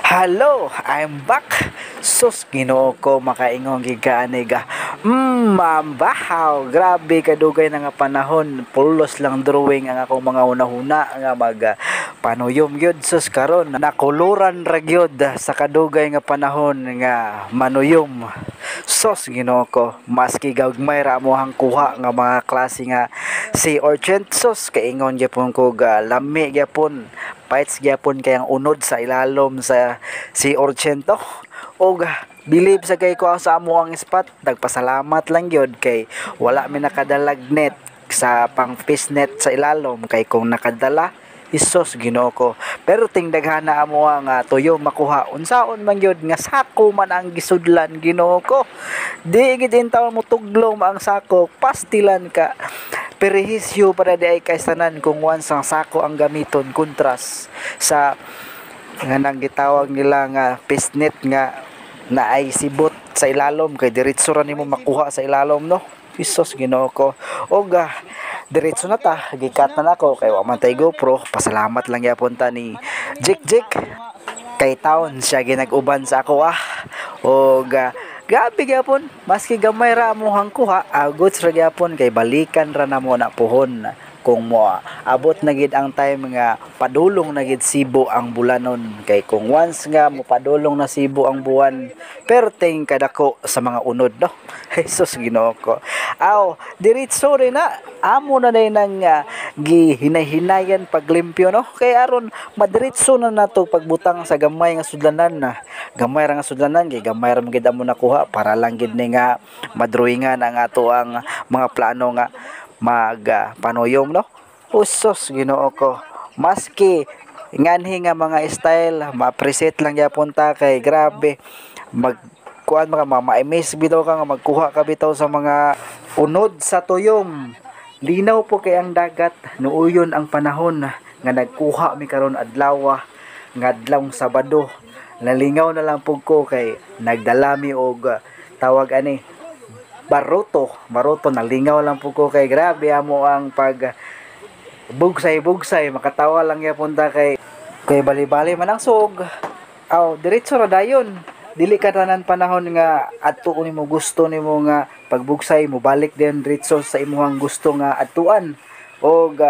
Hello, I'm back. Sus, Ginoo ko makaingong giganiga. Mambahaw. Grabe kadugay na nga panahon. Pulos lang drawing ang akong mga unahuna nga panuyom gyud sus karon. Nakuluran ra gyud sa kadugay nga panahon nga manuyom. Sus, Ginoo ko. Maski gagmay ra mo hang kuha nga mga klase nga si Orchent sus kaingon gyapon ko lami gyapon. Fights gyapon kay ang unod sa ilalom sa si Orchento og bilib sa kay ko sa amo ang spot. Nagpasalamat lang gyud kay wala mi nakadalag net sa pang fish net sa ilalom kay kung nakadala isos Ginoo ko. Pero ting daghana amo ang tuyo makuha unsaon man gyud nga sako man ang gisudlan Ginoo ko. Di gid intaw mo tuglom ang sako pastilan ka perhisyo para di ay kaisanan kung once ang sako ang gamiton kontras sa nga nang gitawag nila nga pisnet nga na ay sibot sa ilalom kay diretso ra nimo makuha sa ilalom no. Isos Ginoo ko. Og diretso na ta gikat na nako kay wa man tay GoPro. Pasalamat lang gyapon ta ni Jik kay taon siya ginag-uban sa ako og grabe gyapon maski gamay ra amuhang kuha agots ra gyapon kay balikan ra na mo na puhon kung mo abot na gid ang time nga padulong na gid Cebu ang bulanon kay kung once nga mo padulong na Cebu ang buwan perteng kadako sa mga unod no. Jesus Ginoo ko. Diretso rin na amo na day nang gihinay-hinayan paglimpyo no kay aron madiretso na nato pagbutang sa gamay nga sudlanan na gamay ra nga sudlanan kay gamay ra gid amo nakuha para lang gid ni nga madrawingan ang ato ang mga plano nga panuyom no. Usos Ginoo ko. Maski nganhi nga mga style ma-appreciate lang gyapon ta kay grabe kuan mga ma-amaze bitaw ka nga magkuha ka bitaw sa mga unod sa tuyom. Linaw po kay ang dagat nuuyon ang panahon nga nagkuha mi karon adlaw nga adlawng Sabado. Nalingaw na lang pug ko kay nagdala mi og tawag ani baruto nalingaw lang po ko kay grabe amo ang pag bugsay makatawa lang yapon ta kay bali-bali man ang sug diretso ra dayon dili ka tanan panahon nga adto nimo gusto nimo nga pagbugsay mo balik din diretso sa imong gusto nga adtuan og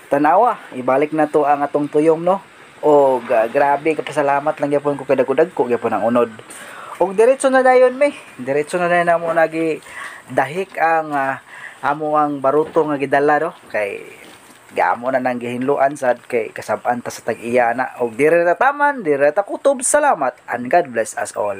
tanawa ibalik na to ang atong tuyom no og grabe kapasalamat lang gyapon ko kay dagko gyapon ang unod. Og diretso na dayon diretso na dayon namo nagi dahik ang amo ang baruto nga gidala no kay gaamo na nang gihinluan sad kay kasab-an ta sa tag-iya na og dire ta taman dire ta kutob. Salamat and God bless us all.